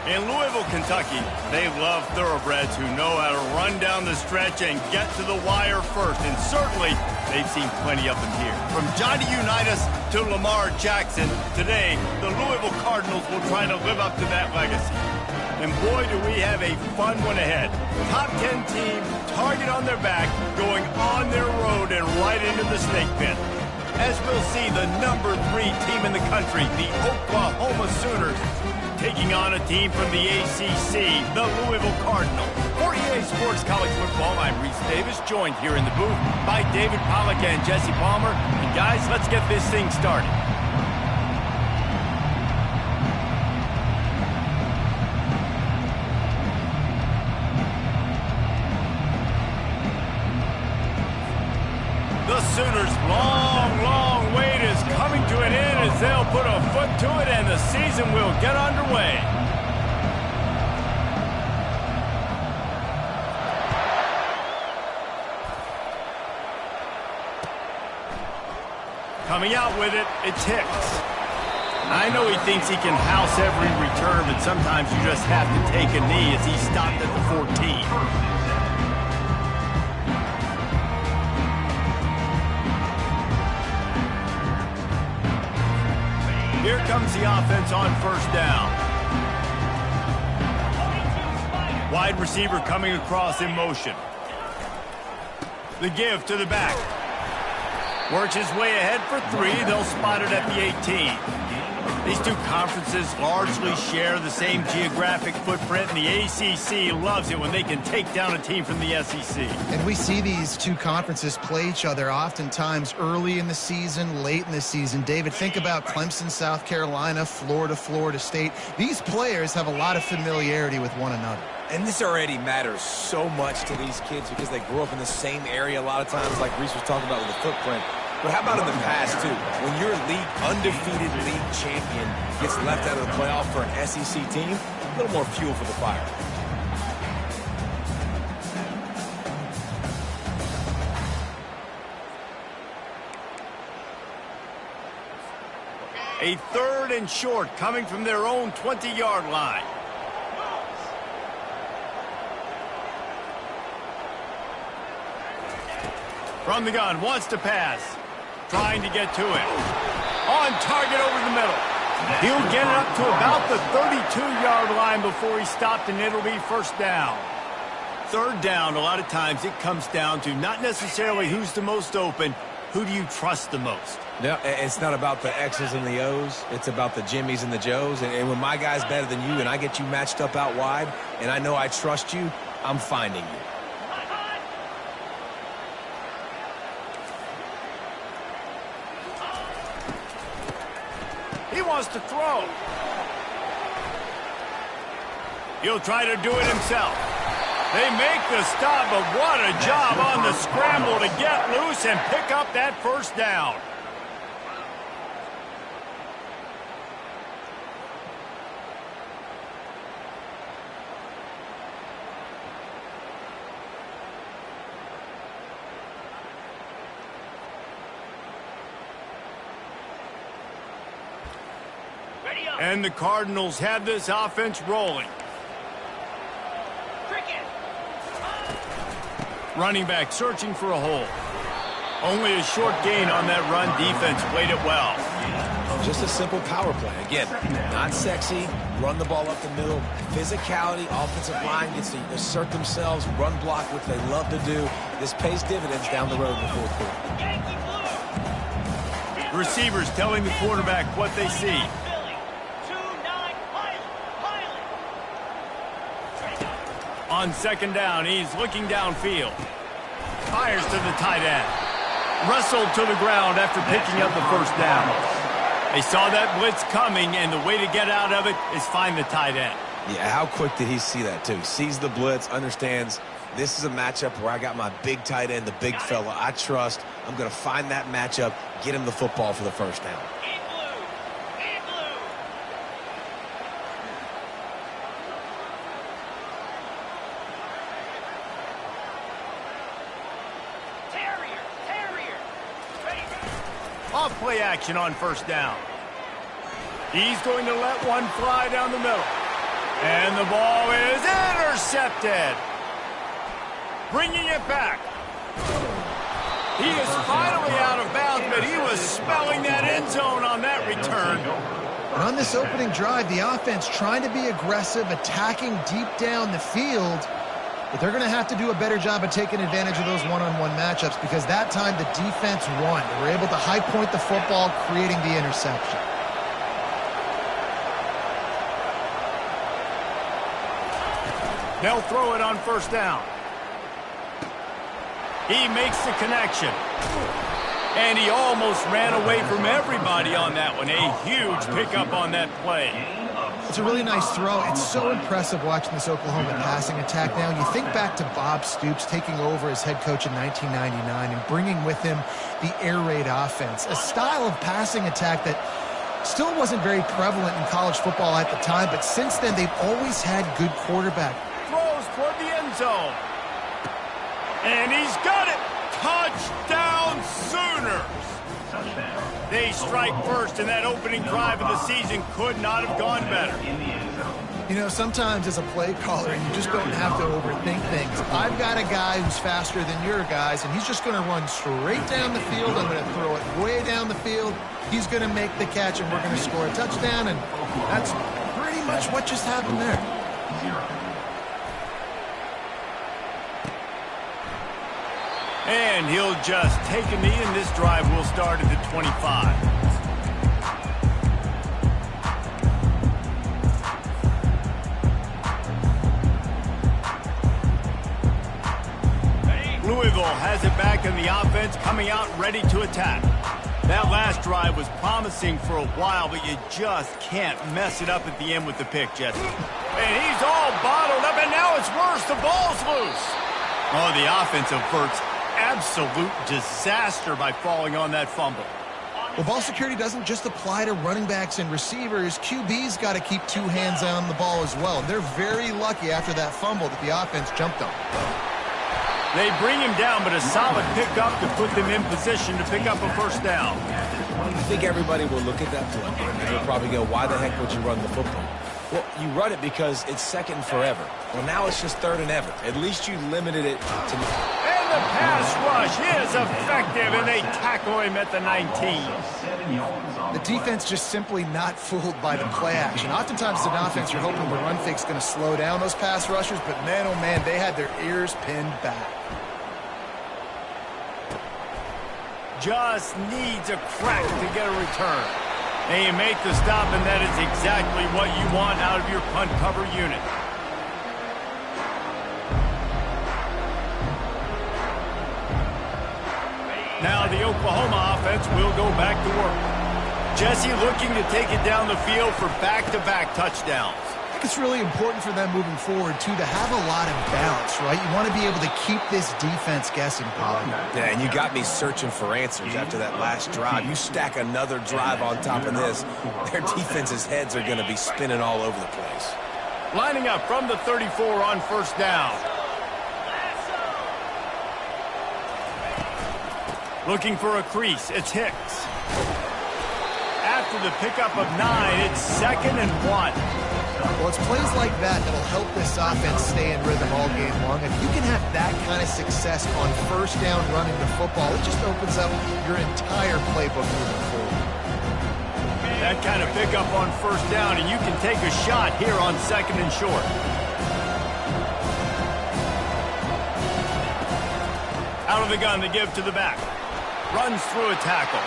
In Louisville, Kentucky, they love thoroughbreds who know how to run down the stretch and get to the wire first. And certainly, they've seen plenty of them here. From Johnny Unitas to Lamar Jackson, today, the Louisville Cardinals will try to live up to that legacy. And boy, do we have a fun one ahead. Top 10 team, target on their back, going on their road and right into the snake pit. As we'll see, the #3 team in the country, the Oklahoma Sooners, taking on a team from the ACC, the Louisville Cardinals. For EA Sports College Football, I'm Reese Davis, joined here in the booth by David Pollack and Jesse Palmer. And guys, let's get this thing started. The Sooners' long wait is coming to an end as they'll put a foot to it and the season will get underway. Coming out with it, it's Hicks. I know he thinks he can house every return, but sometimes you just have to take a knee as he stopped at the 14. Here comes the offense on first down. Wide receiver coming across in motion. The give to the back. Works his way ahead for 3. They'll spot it at the 18. These two conferences largely share the same geographic footprint, and the ACC loves it when they can take down a team from the SEC. And we see these two conferences play each other oftentimes early in the season, late in the season. David, think about Clemson, South Carolina, Florida, Florida State. These players have a lot of familiarity with one another. And this already matters so much to these kids because they grew up in the same area a lot of times, like Reese was talking about with the footprint. But how about in the past, too? When your undefeated league champion gets left out of the playoff for an SEC team, a little more fuel for the fire. A 3rd and short coming from their own 20-yard line. From the gun, wants to pass. Trying to get to it. On target over the middle. He'll get it up to about the 32-yard line before he stopped, and it'll be first down. 3rd down, a lot of times it comes down to not necessarily who's the most open, who do you trust the most? No, it's not about the X's and the O's. It's about the Jimmies and the Joes. And when my guy's better than you and I get you matched up out wide and I know I trust you, I'm finding you. He wants to throw. He'll try to do it himself. They make the stop, but what a job on the scramble to get loose and pick up that first down. And the Cardinals have this offense rolling. Running back searching for a hole. Only a short gain on that run. Defense played it well. Just a simple power play. Again, not sexy. Run the ball up the middle. Physicality. Offensive line gets to assert themselves. Run block, which they love to do. This pays dividends down the road in the 4th quarter. Receivers telling the quarterback what they see. On 2nd down, he's looking downfield. Fires to the tight end. Wrestled to the ground after picking up the first down. They saw that blitz coming, and the way to get out of it is find the tight end. Yeah, how quick did he see that, too? Sees the blitz, understands this is a matchup where I got my big tight end, the big fella I trust. I'm going to find that matchup, get him the football for the first down. Off play action on first down. He's going to let one fly down the middle. And the ball is intercepted. Bringing it back. He is finally out of bounds, but he was smelling that end zone on that return. And on this opening drive, the offense trying to be aggressive, attacking deep down the field. But they're going to have to do a better job of taking advantage of those one-on-one matchups because that time the defense won. They were able to high point the football, creating the interception. They'll throw it on first down. He makes the connection. And he almost ran away from everybody on that one. A huge pickup on that play. It's a really nice throw. It's so impressive watching this Oklahoma passing attack now. You think back to Bob Stoops taking over as head coach in 1999 and bringing with him the air raid offense, a style of passing attack that still wasn't very prevalent in college football at the time, but since then they've always had good quarterback. Throws toward the end zone. And he's got it. Touchdown Sooners. They strike first, and that opening drive of the season could not have gone better. You know, sometimes as a play caller, you just don't have to overthink things. I've got a guy who's faster than your guys, and he's just going to run straight down the field. I'm going to throw it way down the field. He's going to make the catch, and we're going to score a touchdown, and that's pretty much what just happened there. And he'll just take a knee, and this drive will start at the 25. Louisville has it back in the offense, coming out ready to attack. That last drive was promising for a while, but you just can't mess it up at the end with the pick, Jesse. And he's all bottled up, and now it's worse. The ball's loose. Oh, the offense averts absolute disaster by falling on that fumble. Well, ball security doesn't just apply to running backs and receivers. QB's got to keep two hands on the ball as well. They're very lucky after that fumble that the offense jumped on. They bring him down, but a solid pickup to put them in position to pick up a first down. I think everybody will look at that play, and they'll probably go, why the heck would you run the football? Well, you run it because it's second forever. Well, now it's just third and ever. At least you limited it to... And the pass rush is effective, and they tackle him at the 19. The defense just simply not fooled by the play action. Oftentimes as an offense, you're hoping the run fake's going to slow down those pass rushers, but man, oh man, they had their ears pinned back. Just needs a crack to get a return. And you make the stop, and that is exactly what you want out of your punt cover unit. Now the Oklahoma offense will go back to work. Jesse looking to take it down the field for back-to-back touchdowns. I think it's really important for them moving forward, too, to have a lot of balance, right? You want to be able to keep this defense guessing, Paul. Yeah, and you got me searching for answers after that last drive. You stack another drive on top of this, their defense's heads are going to be spinning all over the place. Lining up from the 34 on first down. Looking for a crease, it's Hicks. After the pickup of 9, it's 2nd and 1. Well, it's plays like that that'll help this offense stay in rhythm all game long. If you can have that kind of success on first down running the football, it just opens up your entire playbook moving forward. That kind of pickup on first down, and you can take a shot here on 2nd and short. Out of the gun to give to the back. Runs through a tackle.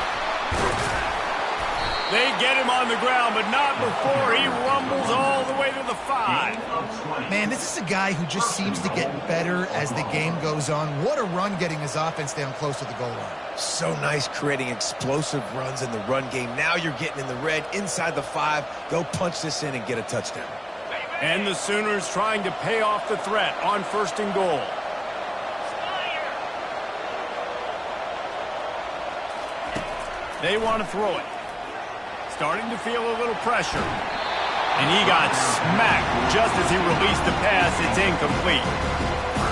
They get him on the ground, but not before he rumbles all the way to the 5. Man, this is a guy who just seems to get better as the game goes on. What a run getting his offense down close to the goal line. So nice creating explosive runs in the run game. Now you're getting in the red inside the 5. Go punch this in and get a touchdown. And the Sooners trying to pay off the threat on 1st and goal. They want to throw it. Starting to feel a little pressure. And he got smacked just as he released the pass. It's incomplete.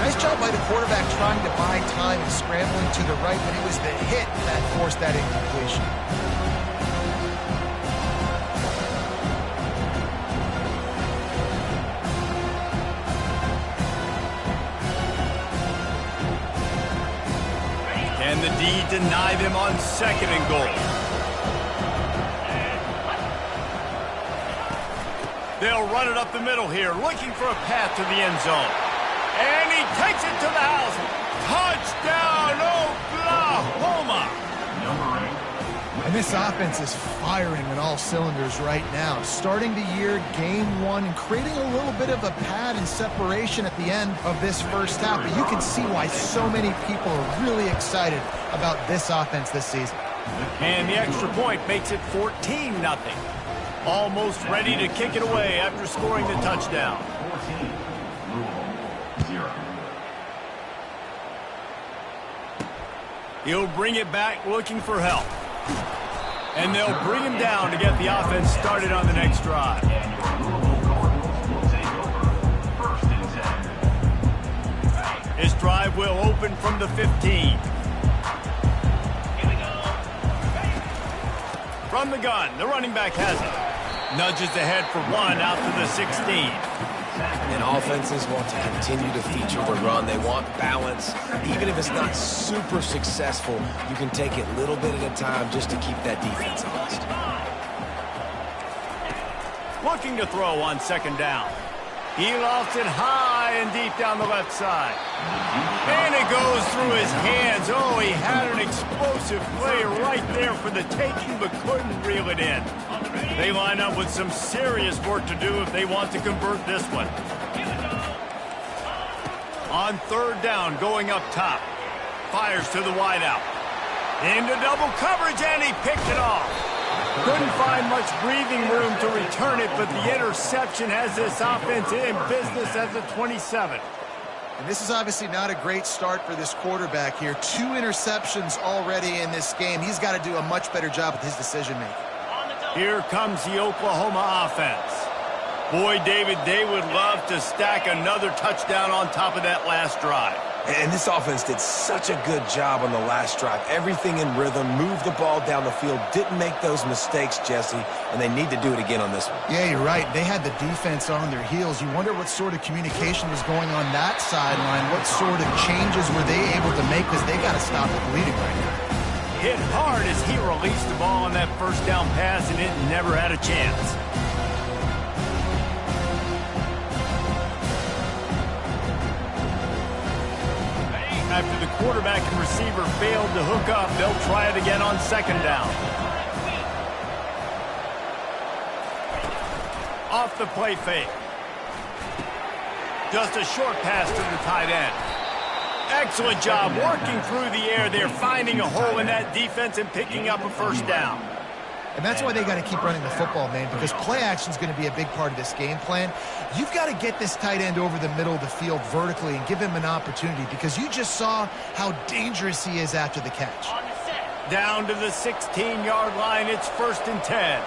Nice job by the quarterback trying to buy time and scrambling to the right, but it was the hit that forced that incompletion. And the D deny them on 2nd and goal. They'll run it up the middle here, looking for a path to the end zone. And he takes it to the house. Touchdown, Oklahoma! And this offense is firing on all cylinders right now. Starting the year, game 1, and creating a little bit of a pad and separation at the end of this first half. But you can see why so many people are really excited about this offense this season. And the extra point makes it 14-0. Almost ready to kick it away after scoring the touchdown. 14, Louisville, 0. He'll bring it back looking for help. And they'll bring him down to get the offense started on the next drive. His drive will open from the 15. From the gun, the running back has it. Nudges ahead for 1 out to the 16. And offenses want to continue to feature the run. They want balance. Even if it's not super successful, you can take it little bit at a time just to keep that defense honest. Looking to throw on 2nd down. He lofts it high and deep down the left side. And it goes through his hands. Oh, he had an explosive play right there for the taking, but couldn't reel it in. They line up with some serious work to do if they want to convert this one. On 3rd down, going up top. Fires to the wideout. Into double coverage, and he picked it off. Couldn't find much breathing room to return it, but the interception has this offense in business at the 27. And this is obviously not a great start for this quarterback here. 2 interceptions already in this game. He's got to do a much better job with his decision-making. Here comes the Oklahoma offense. Boy, David, they would love to stack another touchdown on top of that last drive. And this offense did such a good job on the last drive. Everything in rhythm, moved the ball down the field, didn't make those mistakes, Jesse, and they need to do it again on this one. Yeah, you're right. They had the defense on their heels. You wonder what sort of communication was going on that sideline. What sort of changes were they able to make, because they got to stop the bleeding right now. Hit hard as he released the ball on that 1st down pass, and it never had a chance. After the quarterback and receiver failed to hook up, they'll try it again on 2nd down. Off the play fake. Just a short pass to the tight end. Excellent job working through the air there, finding a hole in that defense and picking up a 1st down. And that's why they got to keep running the football, man, because play action is going to be a big part of this game plan. You've got to get this tight end over the middle of the field vertically and give him an opportunity, because you just saw how dangerous he is after the catch. Down to the 16-yard line, it's 1st and 10.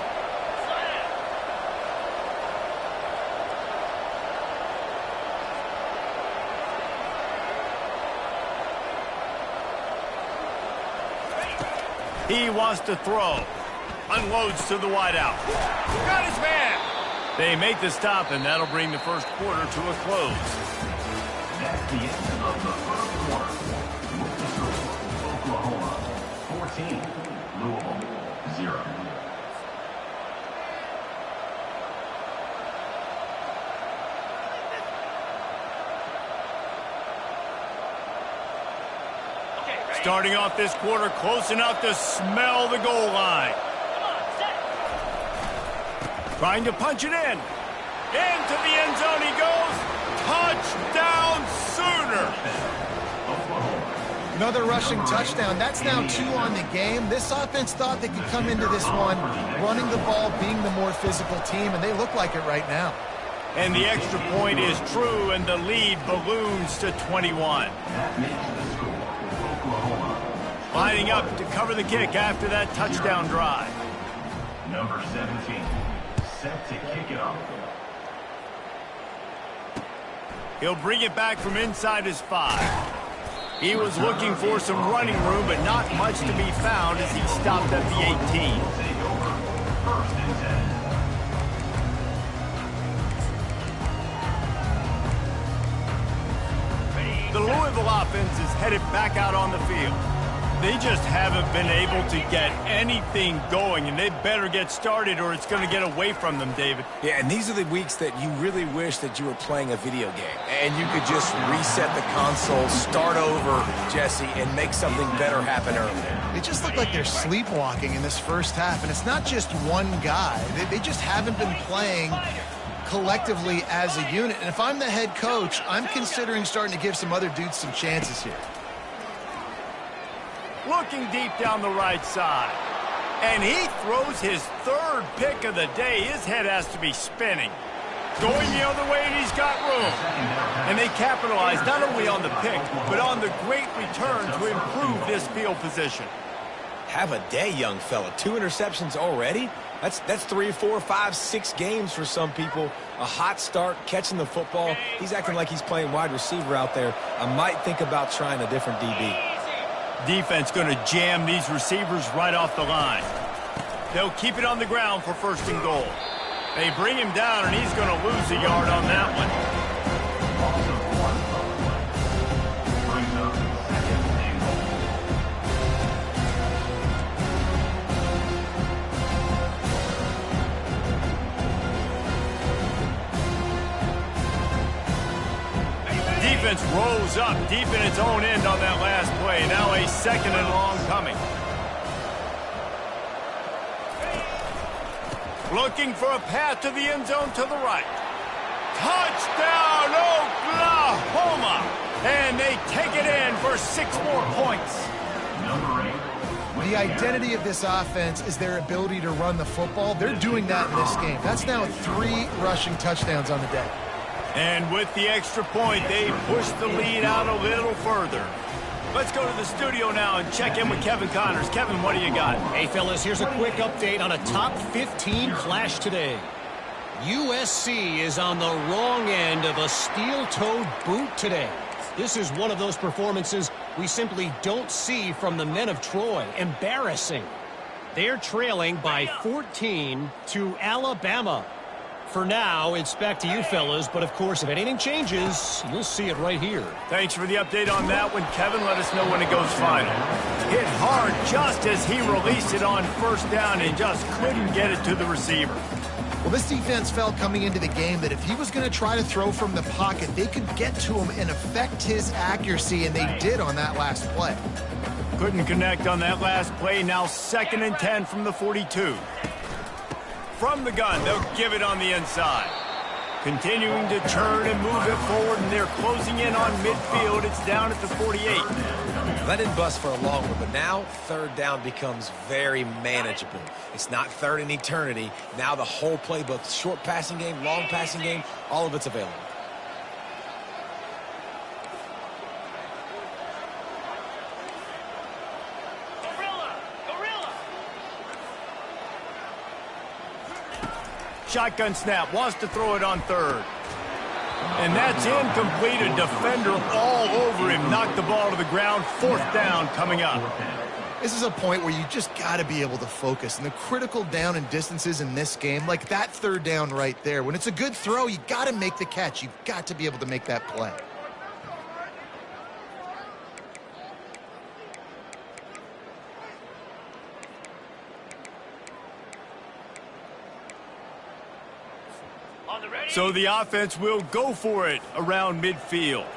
He wants to throw. Unloads to the wideout. Got his man. They make the stop, and that'll bring the first quarter to a close. That's the end of the first quarter. Oklahoma, 14, Louisville, 0. Starting off this quarter close enough to smell the goal line. Trying to punch it in. Into the end zone he goes. Touchdown Sooner. Another rushing touchdown. That's now 2 on the game. This offense thought they could come into this one running the ball, being the more physical team, and they look like it right now. And the extra point is true, and the lead balloons to 21. That makes the score. Oklahoma. Lining up to cover the kick after that touchdown drive. Number 17, set to kick it off. He'll bring it back from inside his 5. He was looking for some running room, but not much to be found as he stopped at the 18. Take over. 1st and 10. The Louisville offense is headed back out on the field. They just haven't been able to get anything going, and they better get started or it's going to get away from them, David. Yeah, and these are the weeks that you really wish that you were playing a video game and you could just reset the console, start over, Jesse, and make something better happen early. They just look like they're sleepwalking in this first half, and it's not just one guy. They just haven't been playing collectively as a unit. And if I'm the head coach, I'm considering starting to give some other dudes some chances here. Looking deep down the right side. And he throws his third pick of the day. His head has to be spinning. Going the other way, and he's got room. And they capitalize not only on the pick, but on the great return to improve this field position. Have a day, young fella. 2 interceptions already? That's 3, 4, 5, 6 games for some people. A hot start, catching the football. He's acting like he's playing wide receiver out there. I might think about trying a different DB. Defense going to jam these receivers right off the line. They'll keep it on the ground for 1st and goal. They bring him down, and he's going to lose a yard on that one. Also, 1 fumble. Brings up 2nd and goal. Defense rolls up deep in its own end on that last play. Now a 2nd and long coming. Looking for a path to the end zone to the right. Touchdown, Oklahoma! And they take it in for 6 more points. Number 8. The identity of this offense is their ability to run the football. They're doing that in this game. That's now 3 rushing touchdowns on the day. And with the extra point, they push the lead out a little further. Let's go to the studio now and check in with Kevin Connors. Kevin, what do you got? Hey, fellas, here's a quick update on a top 15 clash today. USC is on the wrong end of a steel-toed boot today. This is one of those performances we simply don't see from the men of Troy. Embarrassing. They're trailing by 14 to Alabama. For now, it's back to you fellas, but of course, if anything changes, you'll see it right here. Thanks for the update on that one, Kevin. Let us know when it goes final. Hit hard just as he released it on 1st down and just couldn't get it to the receiver. Well, this defense felt coming into the game that if he was going to try to throw from the pocket, they could get to him and affect his accuracy, and they did on that last play. Couldn't connect on that last play. Now 2nd and 10 from the 42. From the gun, they'll give it on the inside. Continuing to turn and move it forward, and they're closing in on midfield. It's down at the 48. Let it bust for a long one, but now 3rd down becomes very manageable. It's not 3rd in eternity. Now the whole playbook, short passing game, long passing game, all of it's available. Shotgun snap, wants to throw it on 3rd. And that's incomplete. A defender all over him. Knocked the ball to the ground. 4th down coming up. This is a point where you just got to be able to focus. And the critical down and distances in this game, like that 3rd down right there, when it's a good throw, you got to make the catch. You've got to be able to make that play. So the offense will go for it around midfield.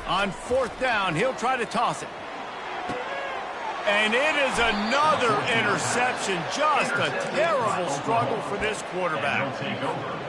On 4th down, he'll try to toss it. And it is another interception. Just a terrible struggle for this quarterback.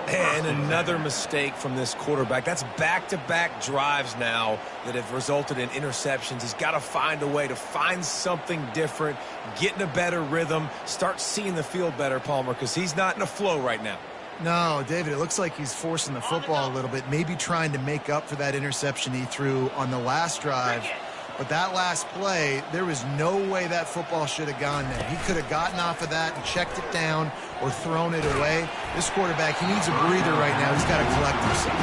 And another mistake from this quarterback. That's back-to-back drives now that have resulted in interceptions. He's got to find a way to find something different, get in a better rhythm, start seeing the field better, Palmer, because he's not in a flow right now. No, David, it looks like he's forcing the football a little bit, maybe trying to make up for that interception he threw on the last drive. But that last play, there was no way that football should have gone there. He could have gotten off of that and checked it down or thrown it away. This quarterback, he needs a breather right now. He's got to collect himself.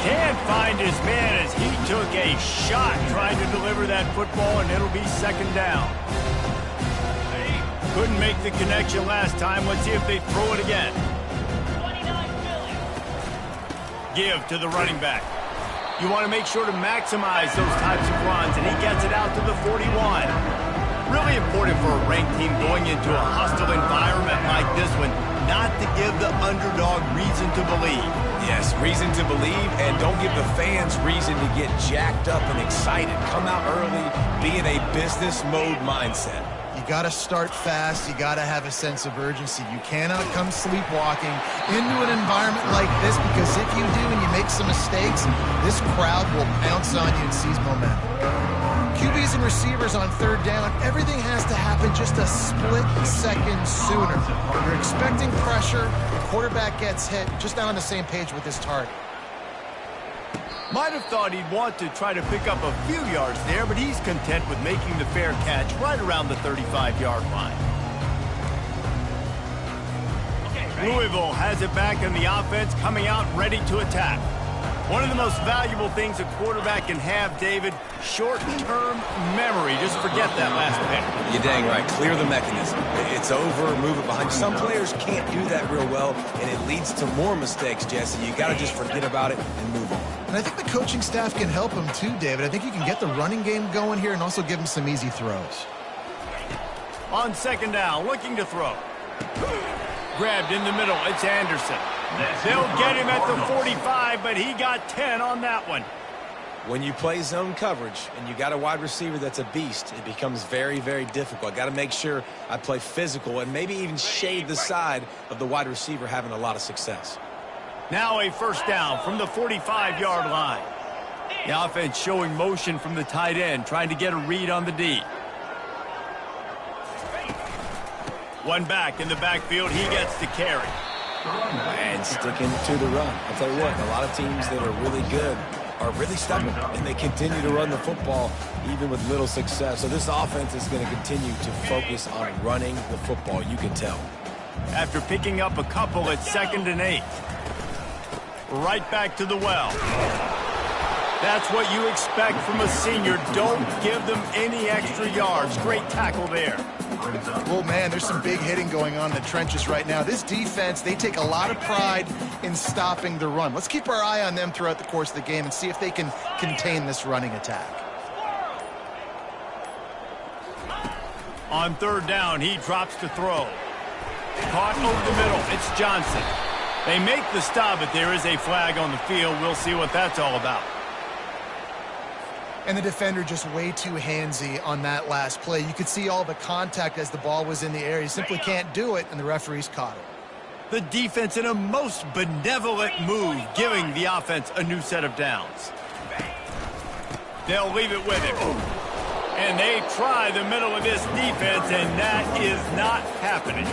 Can't find his man as he took a shot trying to deliver that football, and it'll be 2nd down. Couldn't make the connection last time. Let's see if they throw it again. Give to the running back. You want to make sure to maximize those types of runs, and he gets it out to the 41. Really important for a ranked team going into a hostile environment like this one, not to give the underdog reason to believe. Yes, reason to believe, and don't give the fans reason to get jacked up and excited. Come out early, be in a business mode mindset. You got to start fast. You got to have a sense of urgency. You cannot come sleepwalking into an environment like this, because if you do and you make some mistakes, this crowd will pounce on you and seize momentum. QBs and receivers on third down, everything has to happen just a split second sooner. You're expecting pressure, the quarterback gets hit, just not on the same page with his target. Might have thought he'd want to try to pick up a few yards there, but he's content with making the fair catch right around the 35-yard line. Louisville has it back in the offense, coming out ready to attack. One of the most valuable things a quarterback can have, David, short-term memory. Just forget that last pick. You're dang right. Clear the mechanism. It's over, move it behind you. Some players can't do that real well, and it leads to more mistakes, Jesse. You got to just forget about it and move on. And I think the coaching staff can help him too, David. I think you can get the running game going here and also give him some easy throws. On second down, looking to throw. Grabbed in the middle, it's Anderson. They'll get him at the 45, but he got 10 on that one. When you play zone coverage and you got a wide receiver that's a beast, it becomes very, very difficult. I got to make sure I play physical and maybe even shade the side of the wide receiver having a lot of success. Now a first down from the 45-yard line. The offense showing motion from the tight end, trying to get a read on the D. One back in the backfield, he gets to carry. And sticking to the run. I'll tell you what, a lot of teams that are really good are really stubborn, and they continue to run the football even with little success. So this offense is going to continue to focus on running the football, you can tell. After picking up a couple at 2nd and 8. Right back to the well. That's what you expect from a senior. Don't give them any extra yards. Great tackle there. Well, man, there's some big hitting going on in the trenches right now. This defense, they take a lot of pride in stopping the run. Let's keep our eye on them throughout the course of the game and see if they can contain this running attack. On third down, he drops to throw. Caught over the middle. It's Johnson. They make the stop, but there is a flag on the field. We'll see what that's all about. And the defender just way too handsy on that last play. You could see all the contact as the ball was in the air. He simply can't do it, and the referees caught it. The defense in a most benevolent move, giving the offense a new set of downs. They'll leave it with him. And they try the middle of this defense, and that is not happening.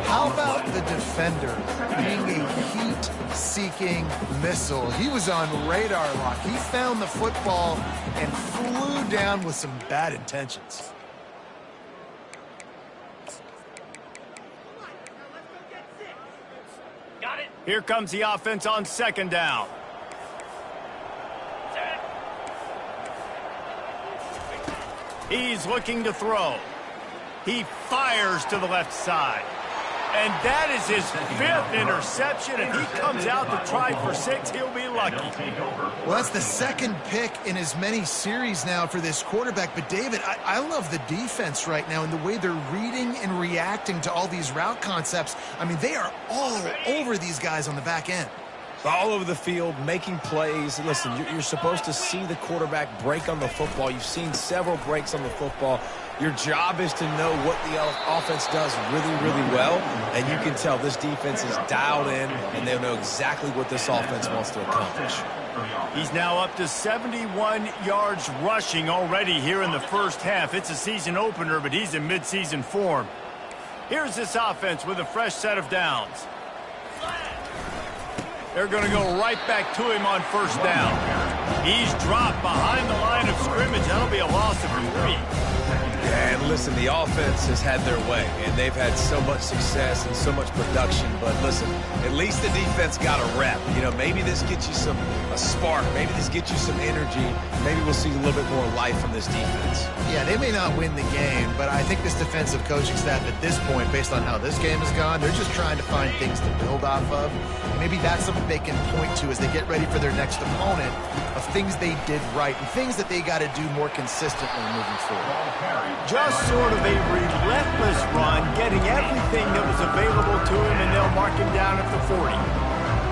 How about the defender being a heat-seeking missile? He was on radar lock. He found the football and flew down with some bad intentions. Here comes the offense on second down. He's looking to throw. He fires to the left side. And that is his 5th interception. If he comes out to try for 6, he'll be lucky. Well, that's the 2nd pick in as many series now for this quarterback. But, David, I love the defense right now and the way they're reading and reacting to all these route concepts. I mean, they are all over these guys on the back end. All over the field, making plays. Listen, you're supposed to see the quarterback break on the football. You've seen several breaks on the football. Your job is to know what the offense does really, really well, and you can tell this defense is dialed in, and they know exactly what this offense wants to accomplish. He's now up to 71 yards rushing already here in the first half. It's a season opener, but he's in midseason form. Here's this offense with a fresh set of downs. They're going to go right back to him on first down. He's dropped behind the line of scrimmage. That'll be a loss of 3. And listen, the offense has had their way, and they've had so much success and so much production. But listen, at least the defense got a rep. You know, maybe this gets you a spark. Maybe this gets you some energy. Maybe we'll see a little bit more life from this defense. Yeah, they may not win the game, but I think this defensive coaching staff at this point, based on how this game has gone, they're just trying to find things to build off of. And maybe that's something they can point to as they get ready for their next opponent, a of things they did right and things that they got to do more consistently moving forward. Just sort of a relentless run, getting everything that was available to him, and they'll mark him down at the 40.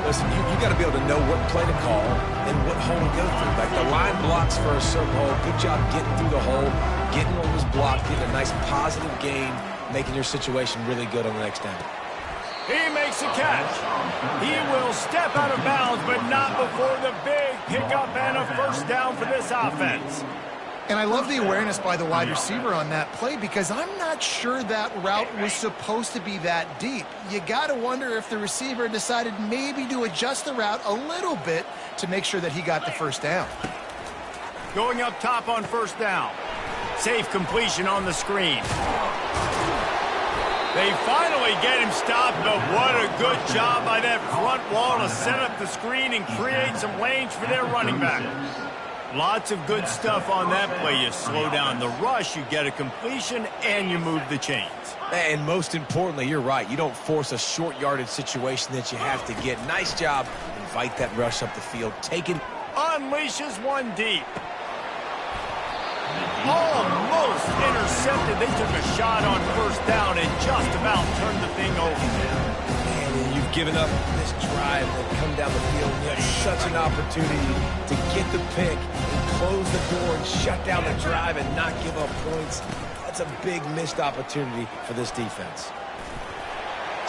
Listen, you got to be able to know what play to call and what hole to go through. Like the line blocks for a certain hole. Good job getting through the hole, getting what was blocked, getting a nice positive gain, making your situation really good on the next down. He makes a catch. He will step out of bounds, but not before the big pickup and a first down for this offense. And I love the awareness by the wide receiver on that play because I'm not sure that route was supposed to be that deep. You got to wonder if the receiver decided maybe to adjust the route a little bit to make sure that he got the first down. Going up top on first down. Safe completion on the screen. They finally get him stopped, but what a good job by that front wall to set up the screen and create some lanes for their running back. Lots of good stuff on that play. You slow down the rush, you get a completion, and you move the chains. And most importantly, you're right. You don't force a short yardage situation that you have to get. Nice job. Invite that rush up the field. Unleashes one deep. Almost intercepted. They took a shot on first down and just about turned the thing over. Man, you've given up this drive and come down the field. You had such an opportunity to get the pick and close the door and shut down the drive and not give up points. That's a big missed opportunity for this defense.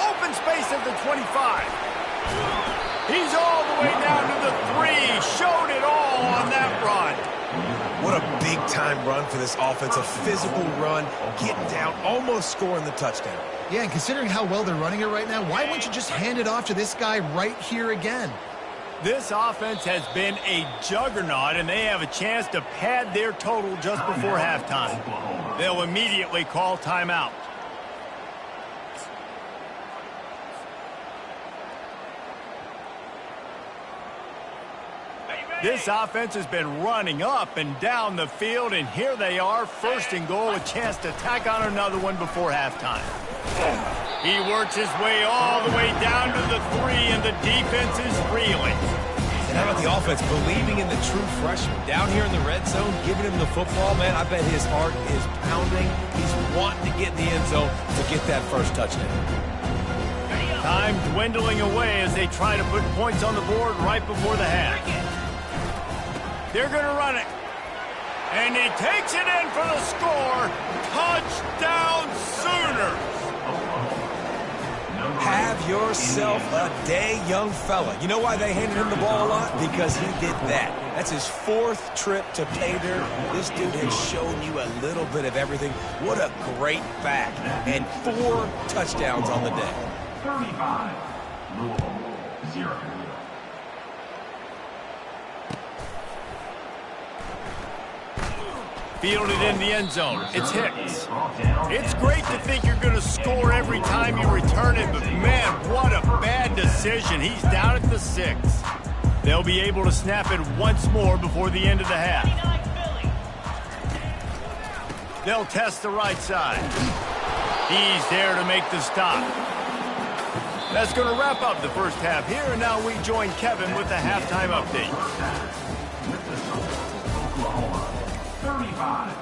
Open space at the 25. He's all the way down to the 3. Showed it all on that run. What a big-time run for this offense. A physical run, getting down, almost scoring the touchdown. Yeah, and considering how well they're running it right now, why wouldn't you just hand it off to this guy right here again? This offense has been a juggernaut, and they have a chance to pad their total just before halftime. They'll immediately call timeout. This offense has been running up and down the field, and here they are, first and goal, a chance to tack on another one before halftime. He works his way all the way down to the 3, and the defense is reeling. And how about the offense believing in the true freshman? Down here in the red zone, giving him the football, man, I bet his heart is pounding. He's wanting to get in the end zone to get that first touchdown. Time dwindling away as they try to put points on the board right before the half. They're going to run it. And he takes it in for the score. Touchdown Sooners. Have yourself a day, young fella. You know why they handed him the ball a lot? Because he did that. That's his 4th trip to pay dirt. This dude has shown you a little bit of everything. What a great back. And 4 touchdowns on the day. 35, Louisville, 0. Fielded in the end zone. It's Hicks. It's great to think you're going to score every time you return it, but man, what a bad decision. He's down at the 6. They'll be able to snap it once more before the end of the half. They'll test the right side. He's there to make the stop. That's going to wrap up the first half here, and now we join Kevin with the halftime update. Oklahoma, 35,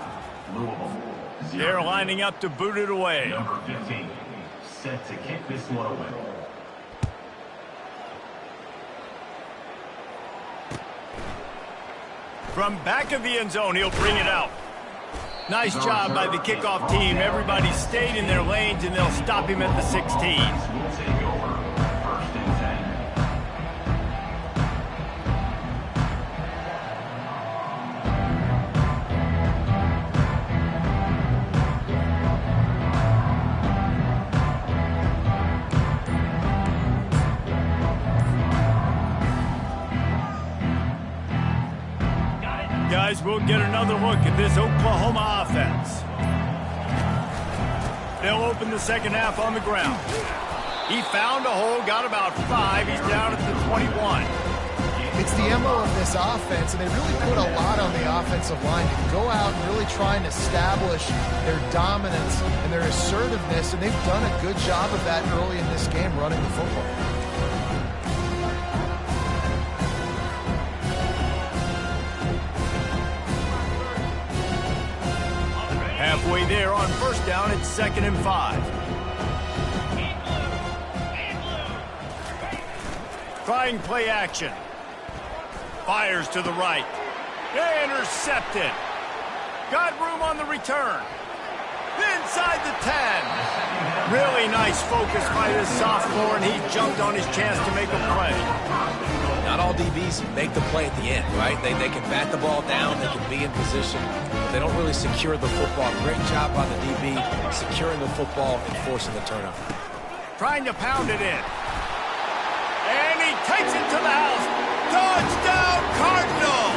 Louisville, 0. They're lining up to boot it away. Number 15, set to kick this one away. From back of the end zone, he'll bring it out. Nice job by the kickoff team. Everybody stayed in their lanes, and they'll stop him at the 16. Will take over, 1st and 10. Guys, we'll get another look at this Oklahoma offense. They'll open the second half on the ground. He found a hole, got about 5. He's down at the 21. It's the MO of this offense, and they really put a lot on the offensive line to go out and really try and establish their dominance and their assertiveness, and they've done a good job of that early in this game running the football. halfway there on first down. It's 2nd and 5. Trying play action. Fires to the right. Intercepted. Got room on the return. Inside the 10. Really nice focus by this sophomore, and he jumped on his chance to make a play. Not all DBs make the play at the end, right? They can bat the ball down, they can be in position, but they don't really secure the football. Great job by the DB securing the football and forcing the turnover. Trying to pound it in. And he takes it to the house. Touchdown, Cardinals!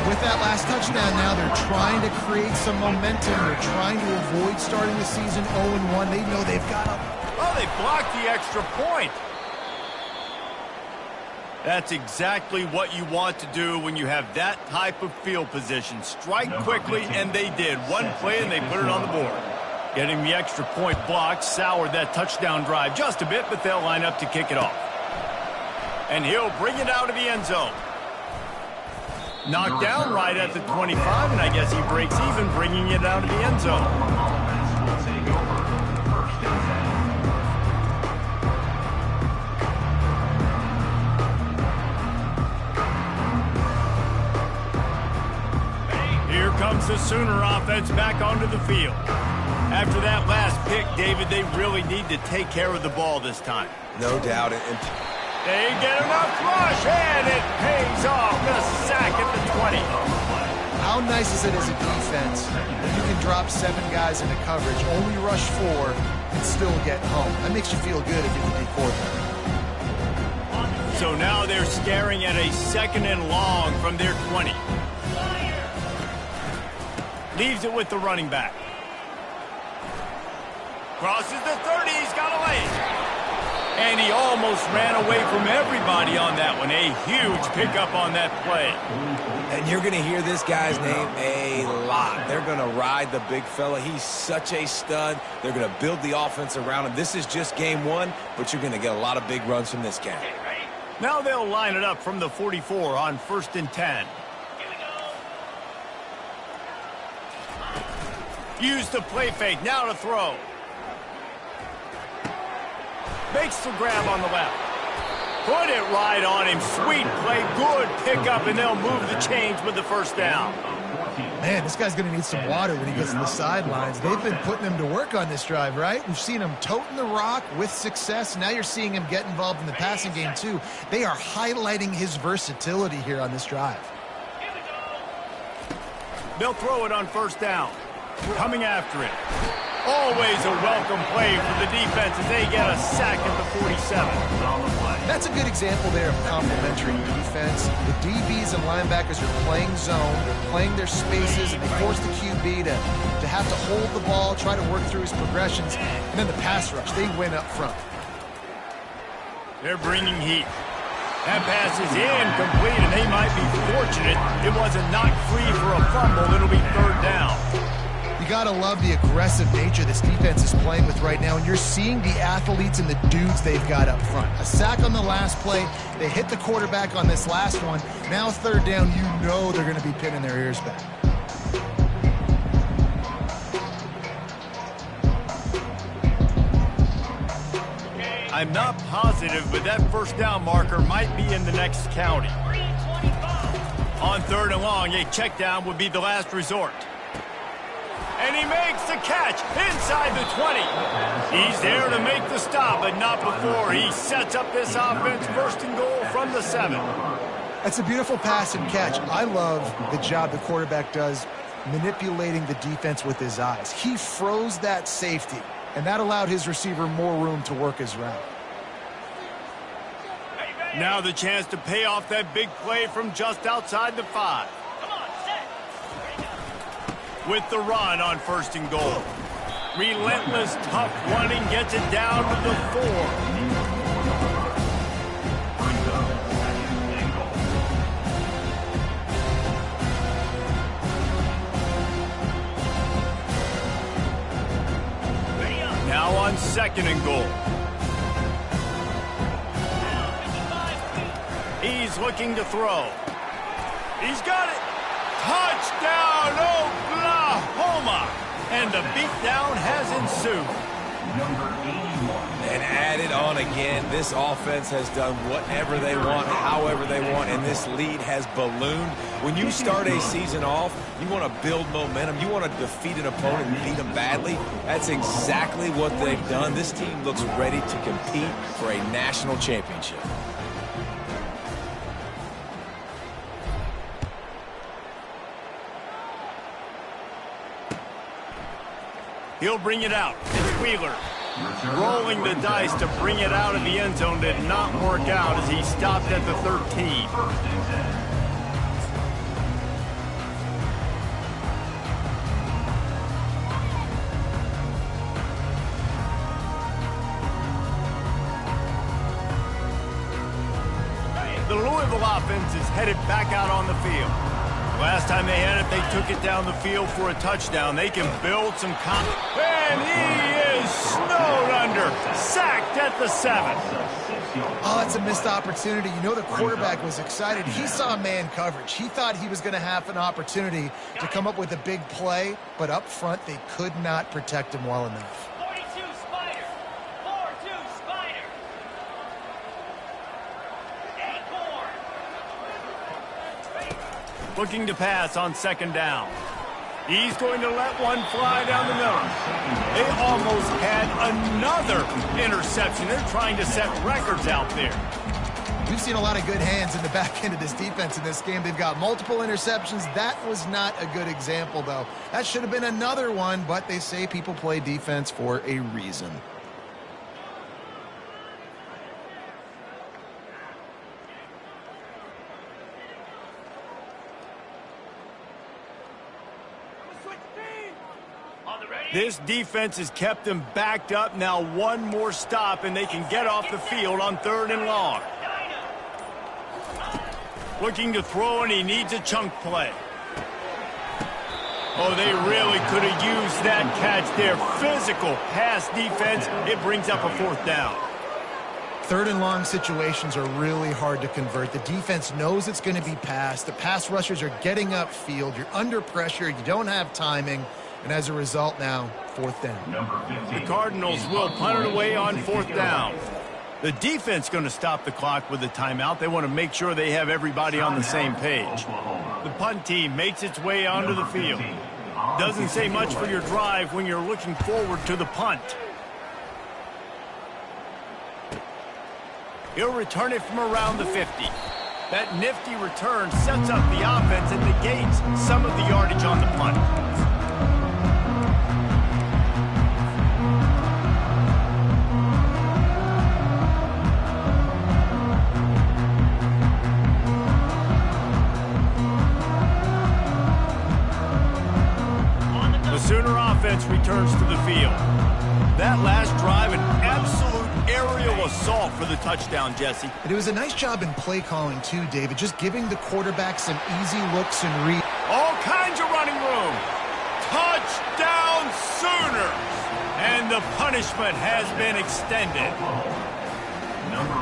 With that last touchdown now, they're trying to create some momentum. They're trying to avoid starting the season 0-1. They know they've got to... Oh, they blocked the extra point. That's exactly what you want to do when you have that type of field position. Strike quickly, and they did. One play, and they put it on the board. Getting the extra point blocked soured that touchdown drive just a bit, but they'll line up to kick it off. And he'll bring it out of the end zone. Knocked down right at the 25, and I guess he breaks even, bringing it out of the end zone. Here comes the Sooner offense back onto the field. After that last pick, David, they really need to take care of the ball this time. No doubt. They get enough rush, and it pays off. The sack at the 20. How nice is it as a defense that you can drop 7 guys into coverage, only rush 4, and still get home? That makes you feel good if you're the D coordinator. So now they're scaring at a 2nd and long from their 20. Leaves it with the running back. Crosses the 30, he's got a leg. And he almost ran away from everybody on that one. A huge pickup on that play. And you're going to hear this guy's name a lot. They're going to ride the big fella. He's such a stud. They're going to build the offense around him. This is just game 1, but you're going to get a lot of big runs from this guy. Now they'll line it up from the 44 on 1st and 10. Use the play fake. Now to throw. Makes the grab on the left. Put it right on him. Sweet play. Good pickup, and they'll move the chains with the first down. Man, this guy's going to need some water when he gets to the sidelines. They've been putting him to work on this drive, right? We've seen him toting the rock with success. Now you're seeing him get involved in the passing game, too. They are highlighting his versatility here on this drive. They'll throw it on first down. Coming after it. Always a welcome play for the defense as they get a sack at the 47. That's a good example there of complementary defense. The DBs and linebackers are playing zone, they're playing their spaces, and they force the QB to have to hold the ball, try to work through his progressions, and then the pass rush, they win up front. They're bringing heat. That pass is incomplete, and they might be fortunate it wasn't knocked free for a fumble. It'll be 3rd down. You gotta love the aggressive nature this defense is playing with right now, and you're seeing the athletes and the dudes they've got up front. A sack on the last play, they hit the quarterback on this last one. Now 3rd down, you know they're gonna be pinning their ears back. I'm not positive, but that first down marker might be in the next county. On 3rd and long, a check down would be the last resort. And he makes the catch inside the 20. He's there to make the stop, but not before. He sets up this offense 1st and goal from the 7. That's a beautiful pass and catch. I love the job the quarterback does manipulating the defense with his eyes. He froze that safety, and that allowed his receiver more room to work his route. Now the chance to pay off that big play from just outside the 5. With the run on 1st and goal. Relentless, tough running gets it down to the 4. Now on 2nd and goal. He's looking to throw. He's got it. Touchdown, Okla! Oklahoma. And the beatdown has ensued. Number 81. And added on again, this offense has done whatever they want, however they want, and this lead has ballooned. When you start a season off, you want to build momentum. You want to defeat an opponent and beat them badly. That's exactly what they've done. This team looks ready to compete for a national championship. He'll bring it out. It's Wheeler. Rolling the dice to bring it out of the end zone did not work out as he stopped at the 13. The Louisville offense is headed back out on the field. Last time they had it, they took it down the field for a touchdown. They can build some confidence. And he is snowed under. Sacked at the 7. Oh, it's a missed opportunity. You know the quarterback was excited. He saw man coverage. He thought he was going to have an opportunity to come up with a big play, but up front they could not protect him well enough. 42 Spider. 4-2 Spider. Acorn. Looking to pass on second down. He's going to let one fly down the middle. They almost had another interception. They're trying to set records out there. We've seen a lot of good hands in the back end of this defense in this game. They've got multiple interceptions. That was not a good example, though. That should have been another one, but they say people play defense for a reason. This defense has kept them backed up. Now one more stop, and they can get off the field on 3rd and long. Looking to throw, and he needs a chunk play. Oh, they really could have used that catch there. Physical pass defense. It brings up a 4th down. 3rd and long situations are really hard to convert. The defense knows it's going to be passed. The pass rushers are getting upfield. You're under pressure. You don't have timing. And as a result now, 4th down. The Cardinals will punt it away on 4th down. The defense going to stop the clock with a timeout. They want to make sure they have everybody on the same page. The punt team makes its way onto the field. Doesn't say much for your drive when you're looking forward to the punt. He'll return it from around the 50. That nifty return sets up the offense and negates some of the yardage on the punt. Sooner offense returns to the field. That last drive, an absolute aerial assault for the touchdown, Jesse. It was a nice job in play calling, too, David, just giving the quarterback some easy looks and reads. All kinds of running room. Touchdown Sooners. And the punishment has been extended.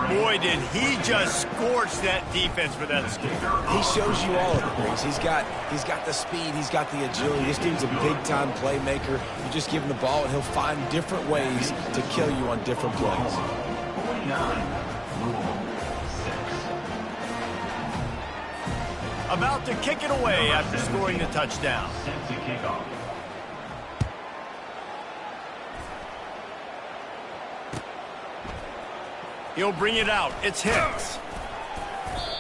Boy, did he just scorch that defense for that score. He shows you all of it, Briggs. He's got the speed, he's got the agility. This dude's a big-time playmaker. You just give him the ball, and he'll find different ways to kill you on different plays. 49. About to kick it away after scoring the touchdown. Set to kick off. He'll bring it out. It's Hicks.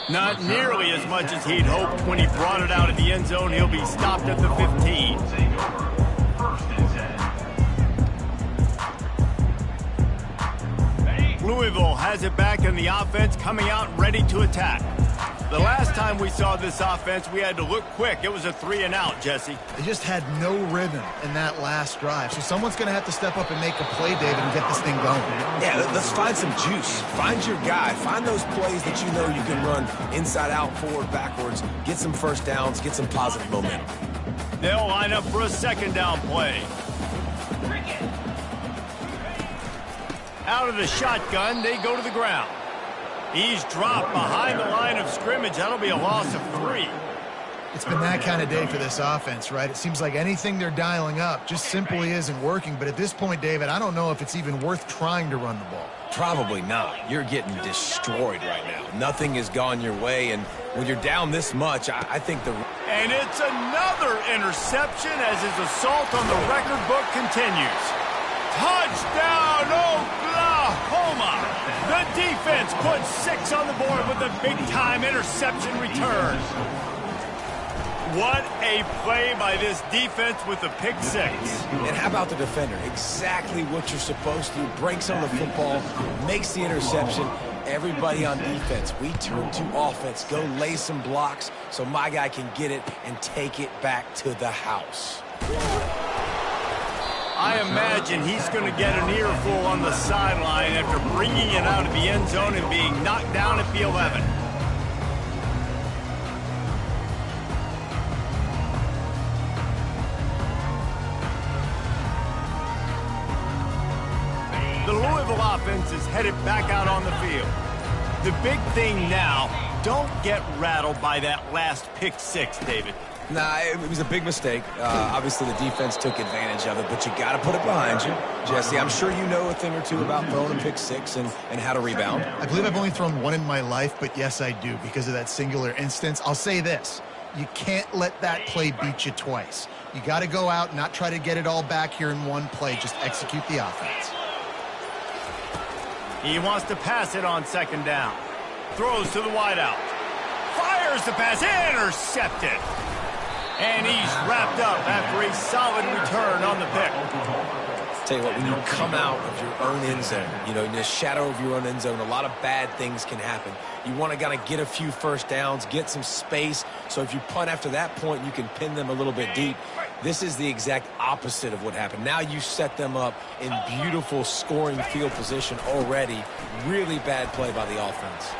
Not nearly as much as he'd hoped when he brought it out of the end zone. He'll be stopped at the 15. Louisville has it back in the offense, coming out ready to attack. The last time we saw this offense, we had to look quick. It was a 3-and-out, Jesse. They just had no rhythm in that last drive. So someone's going to have to step up and make a play, David, and get this thing going. Yeah, let's find some juice. Find your guy. Find those plays that you know you can run inside out, forward, backwards. Get some first downs. Get some positive momentum. They'll line up for a 2nd down play. Out of the shotgun, they go to the ground. He's dropped behind the line of scrimmage. That'll be a loss of 3. It's been that kind of day for this offense, right? It seems like anything they're dialing up just simply isn't working. But at this point, David, I don't know if it's even worth trying to run the ball. Probably not. You're getting destroyed right now. Nothing has gone your way, and when you're down this much, I think the... And it's another interception as his assault on the record book continues. Touchdown, Oklahoma! The defense puts 6 on the board with a big-time interception return. What a play by this defense with the pick 6. And how about the defender? Exactly what you're supposed to do. Breaks on the football, makes the interception. Everybody on defense, we turn to offense. Go lay some blocks so my guy can get it and take it back to the house. I imagine he's going to get an earful on the sideline after bringing it out of the end zone and being knocked down at the 11. The Louisville offense is headed back out on the field. The big thing now, don't get rattled by that last pick 6, David. Nah, it was a big mistake. Obviously, the defense took advantage of it, but you got to put it behind you. Jesse, I'm sure you know a thing or two about throwing a pick 6 and how to rebound. I believe I've only thrown one in my life, but yes, I do because of that singular instance. I'll say this. You can't let that play beat you twice. You got to go out and not try to get it all back here in one play. Just execute the offense. He wants to pass it on 2nd down. Throws to the wideout. Fires the pass. Intercepted. And he's wrapped up after a solid return on the pick. Tell you what, when you come out of your own end zone, you know, in the shadow of your own end zone, a lot of bad things can happen. You want to kind of get a few first downs, get some space, so if you punt after that point, you can pin them a little bit deep. This is the exact opposite of what happened. Now you set them up in beautiful scoring field position already. Really bad play by the offense.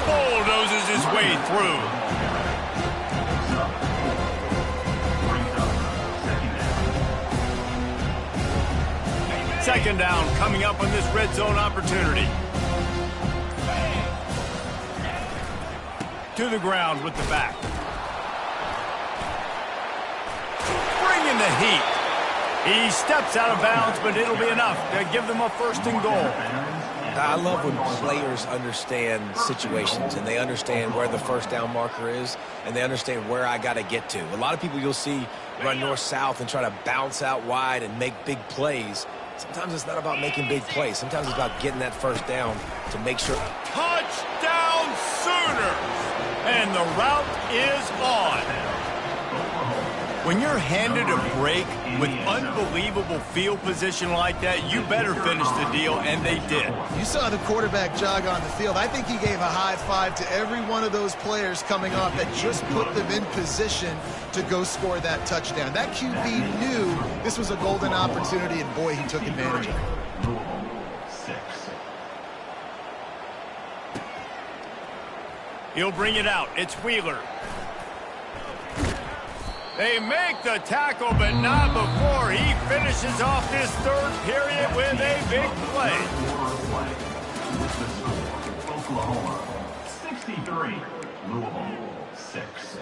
Bulldozes his way through. Second down coming up on this red zone opportunity. To the ground with the back. Bringing the heat. He steps out of bounds, but it'll be enough to give them a 1st and goal. I love when players understand situations and they understand where the 1st down marker is and they understand where I got to get to. A lot of people you'll see run north-south and try to bounce out wide and make big plays. Sometimes it's not about making big plays. Sometimes it's about getting that 1st down to make sure. Touchdown Sooners! And the route is on. When you're handed a break with unbelievable field position like that, you better finish the deal, and they did. You saw the quarterback jog on the field. I think he gave a high five to every one of those players coming off that just put them in position to go score that touchdown. That QB knew this was a golden opportunity, and boy, he took advantage of it. Louisville, 6. He'll bring it out. It's Wheeler. They make the tackle, but not before he finishes off this 3rd period with a big play. Oklahoma, 63. Louisville, 6.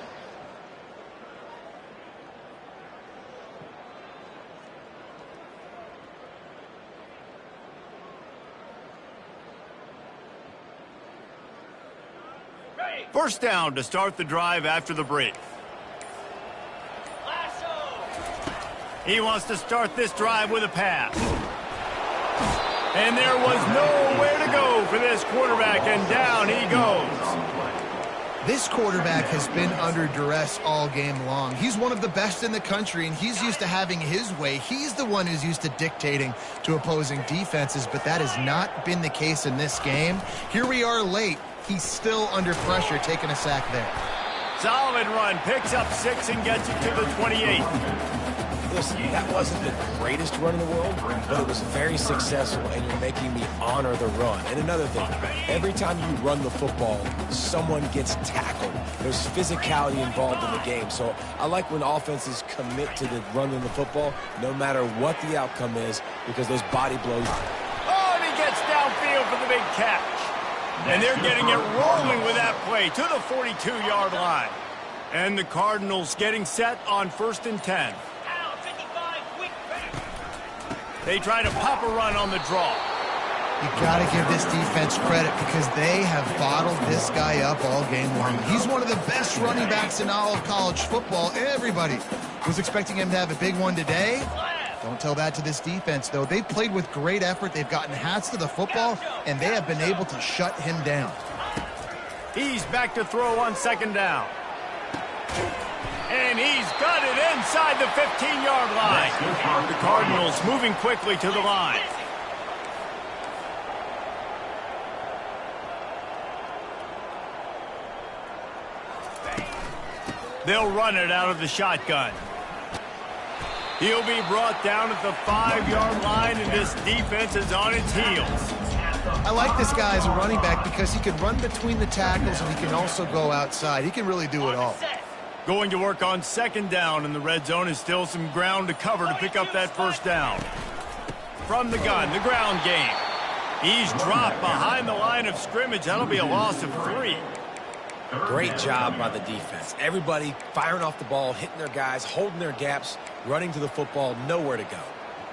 First down to start the drive after the break. He wants to start this drive with a pass. And there was nowhere to go for this quarterback, and down he goes. This quarterback has been under duress all game long. He's one of the best in the country, and he's used to having his way. He's the one who's used to dictating to opposing defenses, but that has not been the case in this game. Here we are late. He's still under pressure, taking a sack there. Solid run, picks up 6 and gets it to the 28. Listen, that wasn't the greatest run in the world, but it was very successful, and you're making me honor the run. And another thing, every time you run the football, someone gets tackled. There's physicality involved in the game. So I like when offenses commit to the running the football, no matter what the outcome is, because those body blows. Oh, and he gets downfield for the big catch. And they're getting it rolling with that play to the 42-yard line. And the Cardinals getting set on 1st and 10. Out 55, quick pass. They try to pop a run on the draw. You got to give this defense credit because they have bottled this guy up all game long. He's one of the best running backs in all of college football. Everybody was expecting him to have a big one today. Don't tell that to this defense, though. They've played with great effort. They've gotten hats to the football, and they have been able to shut him down. He's back to throw on 2nd down. And he's got it inside the 15-yard line. The Cardinals moving quickly to the line. They'll run it out of the shotgun. He'll be brought down at the 5-yard line, and this defense is on its heels. I like this guy as a running back because he can run between the tackles and he can also go outside. He can really do it all. Going to work on 2nd down, and the red zone is still some ground to cover to pick up that 1st down. From the gun, the ground game. He's dropped behind the line of scrimmage. That'll be a loss of 3. Great job by the defense. Everybody firing off the ball, hitting their guys, holding their gaps, running to the football, nowhere to go.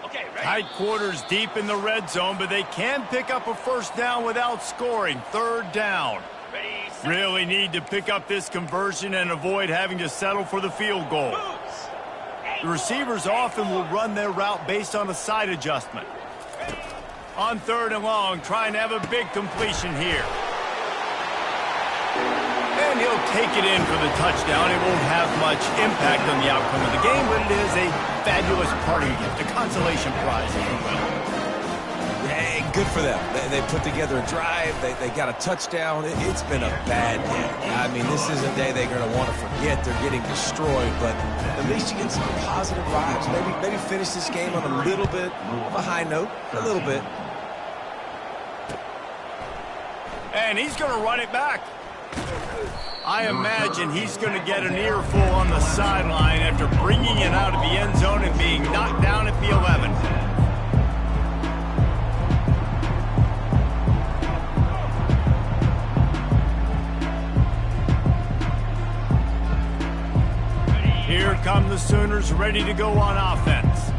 Okay, ready? Tight quarters deep in the red zone, but they can pick up a 1st down without scoring. 3rd down. Ready, set, Really need to pick up this conversion and avoid having to settle for the field goal. moves. The receivers often will run their route based on a side adjustment. On 3rd and long, trying to have a big completion here. And he'll take it in for the touchdown. It won't have much impact on the outcome of the game, but it is a fabulous parting gift, a consolation prize, if you will. Hey, good for them. They put together a drive. They got a touchdown. It's been a bad day. I mean, this is a day they're going to want to forget. They're getting destroyed, but at least you get some positive vibes. Maybe finish this game on a little bit of a high note, a little bit. And he's going to run it back. I imagine he's going to get an earful on the sideline after bringing it out of the end zone and being knocked down at the 11. Here come the Sooners ready to go on offense.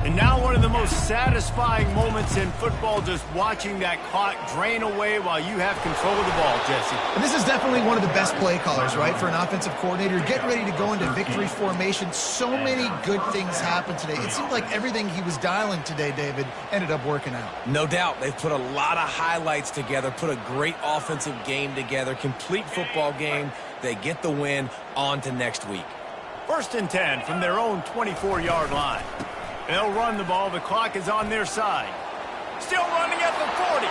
And now one of the most satisfying moments in football, just watching that clock drain away while you have control of the ball, Jesse. And this is definitely one of the best play callers, right, for an offensive coordinator. Getting ready to go into victory formation. So many good things happened today. It seemed like everything he was dialing today, David, ended up working out. No doubt. They've put a lot of highlights together, put a great offensive game together, complete football game. They get the win. On to next week. 1st and 10 from their own 24-yard line. They'll run the ball. The clock is on their side. Still running at the 40.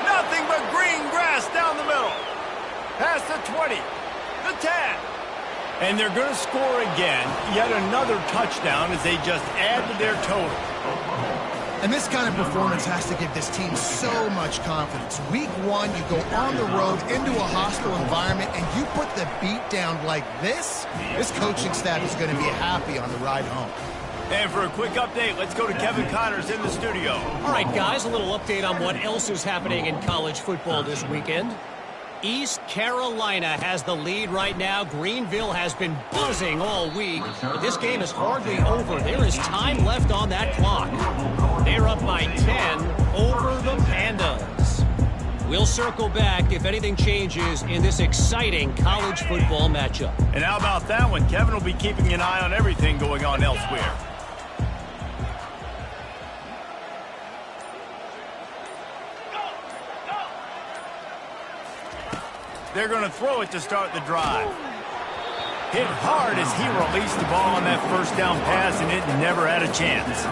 Nothing but green grass down the middle. Past the 20. The 10. And they're going to score again. Yet another touchdown as they just add to their total. And this kind of performance has to give this team so much confidence. Week 1, you go on the road into a hostile environment, and you put the beat down like this, this coaching staff is going to be happy on the ride home. And for a quick update, let's go to Kevin Connors in the studio. All right, guys, a little update on what else is happening in college football this weekend. East Carolina has the lead right now. Greenville has been buzzing all week, but this game is hardly over. There is time left on that clock. They're up by 10 over the Pandas. We'll circle back if anything changes in this exciting college football matchup. And how about that one? Kevin will be keeping an eye on everything going on elsewhere. They're going to throw it to start the drive. Hit hard as he released the ball on that 1st down pass, and it never had a chance.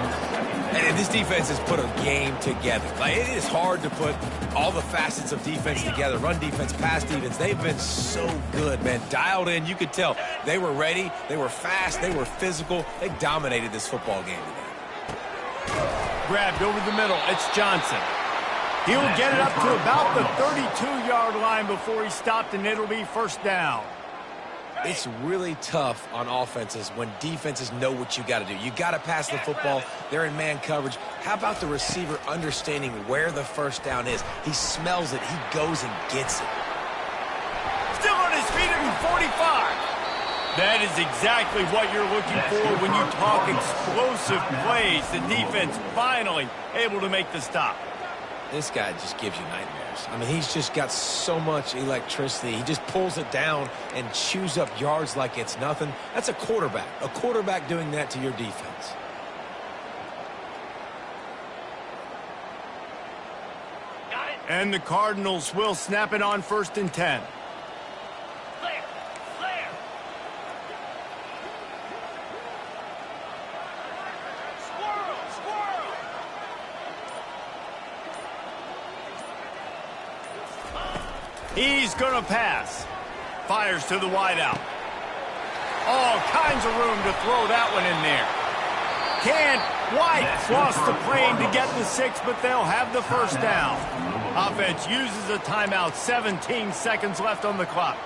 And this defense has put a game together. Like, it is hard to put all the facets of defense together. Run defense, pass defense. They've been so good, man. Dialed in. You could tell they were ready. They were fast. They were physical. They dominated this football game today. Grabbed over the middle. It's Johnson. He'll get it up to about the 32-yard line before he stopped, and it'll be 1st down. It's really tough on offenses when defenses know what you got to do. You got to pass the football. They're in man coverage. How about the receiver understanding where the 1st down is? He smells it. He goes and gets it. Still on his feet at the 45. That is exactly what you're looking for when you talk explosive plays. The defense finally able to make the stop. This guy just gives you nightmares. I mean, he's just got so much electricity. He just pulls it down and chews up yards like it's nothing. That's a quarterback. A quarterback doing that to your defense. Got it. And the Cardinals will snap it on 1st and 10. Clear. Clear. Squirrel. Squirrel. He's going to pass. Fires to the wideout. All kinds of room to throw that one in there. Can't quite cross the plane to get the 6, but they'll have the first down. Offense uses a timeout. 17 seconds left on the clock.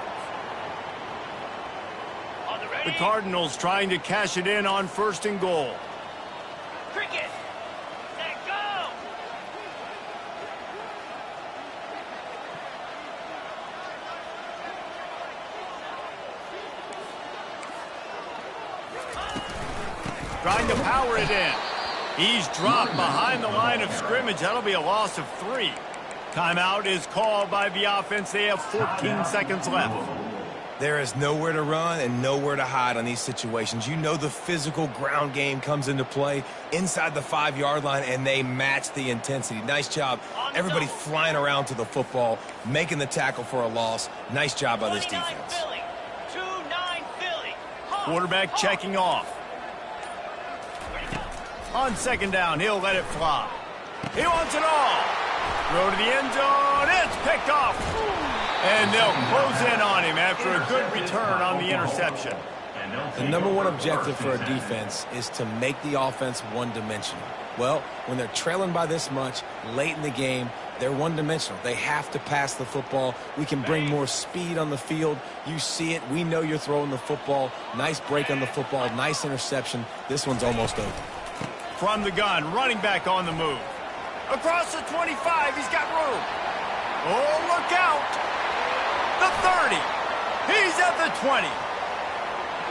On the ready. The Cardinals trying to cash it in on 1st and goal. Cricket. Set. Go. Trying to power it in. He's dropped behind the line of scrimmage. That'll be a loss of 3. Timeout is called by the offense. They have 14 seconds left. There is nowhere to run and nowhere to hide on these situations. You know the physical ground game comes into play inside the 5-yard line, and they match the intensity. Nice job. Everybody flying around to the football, making the tackle for a loss. Nice job by this 29 defense. Philly. 2-9 Philly. Huh. Quarterback checking off. Ready to go. On 2nd down, he'll let it fly. He wants it all. Throw to the end zone. It's picked off. And they'll close in on him after a good return on the interception. The #1 objective for a defense is to make the offense one-dimensional. Well, when they're trailing by this much late in the game, they're one-dimensional. They have to pass the football. We can bring more speed on the field. You see it. We know you're throwing the football. Nice break on the football. Nice interception. This one's almost over. From the gun, running back on the move. Across the 25, he's got room. Oh, look out. The 30. He's at the 20.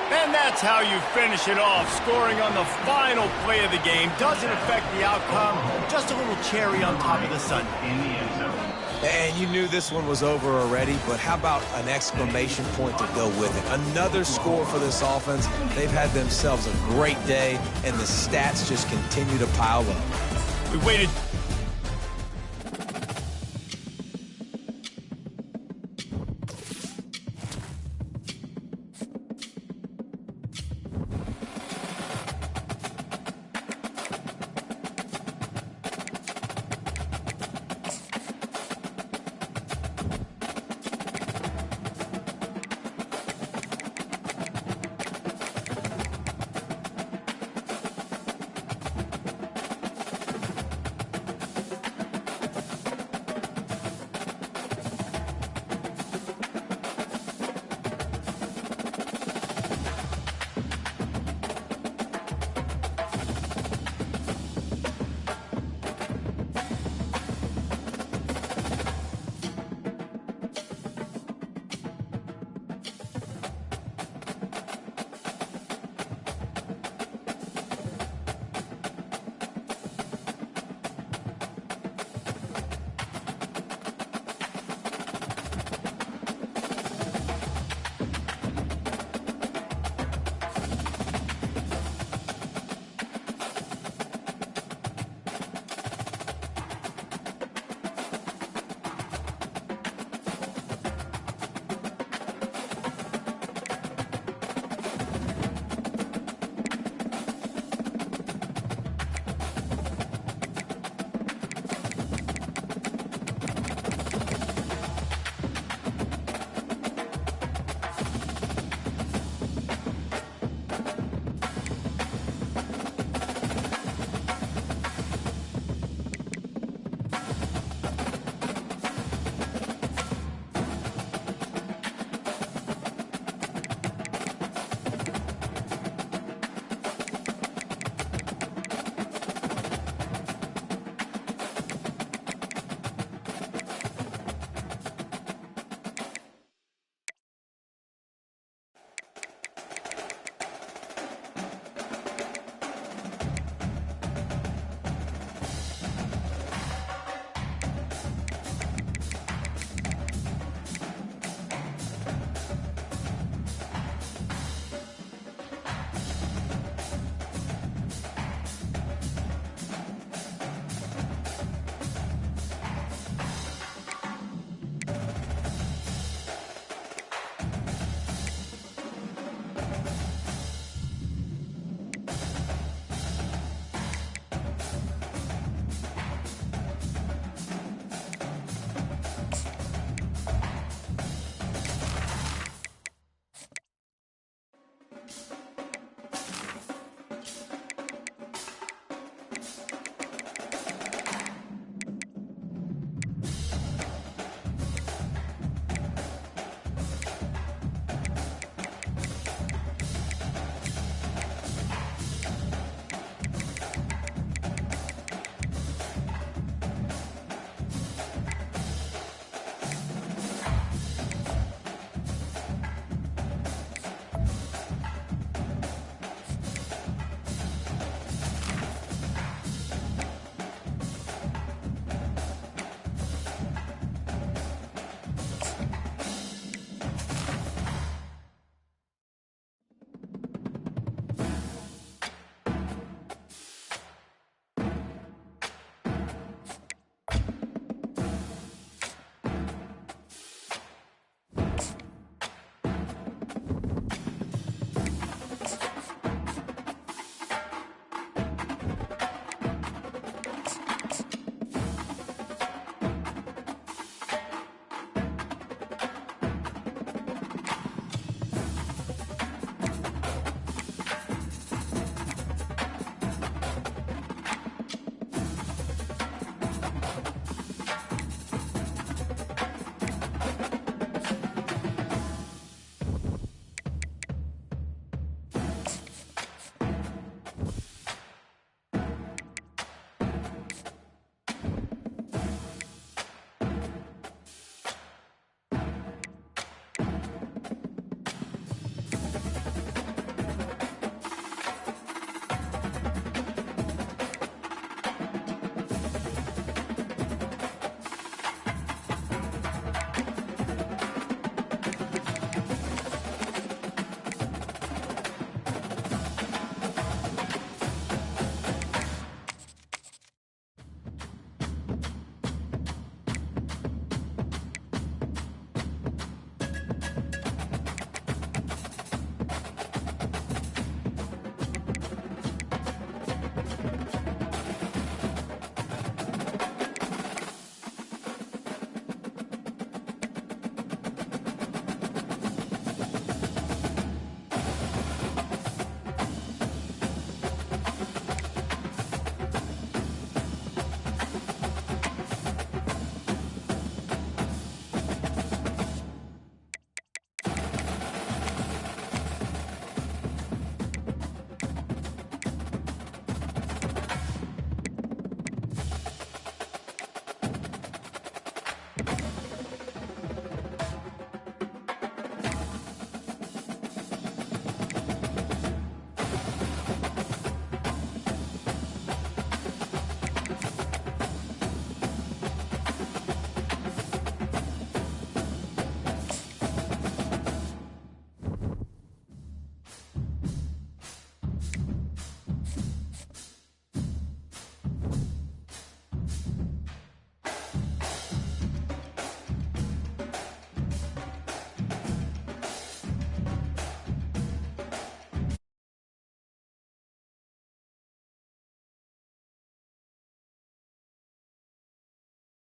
And that's how you finish it off. Scoring on the final play of the game doesn't affect the outcome. Just a little cherry on top of the sundae. And you knew this one was over already, but how about an exclamation point to go with it? Another score for this offense. They've had themselves a great day, and the stats just continue to pile up. We waited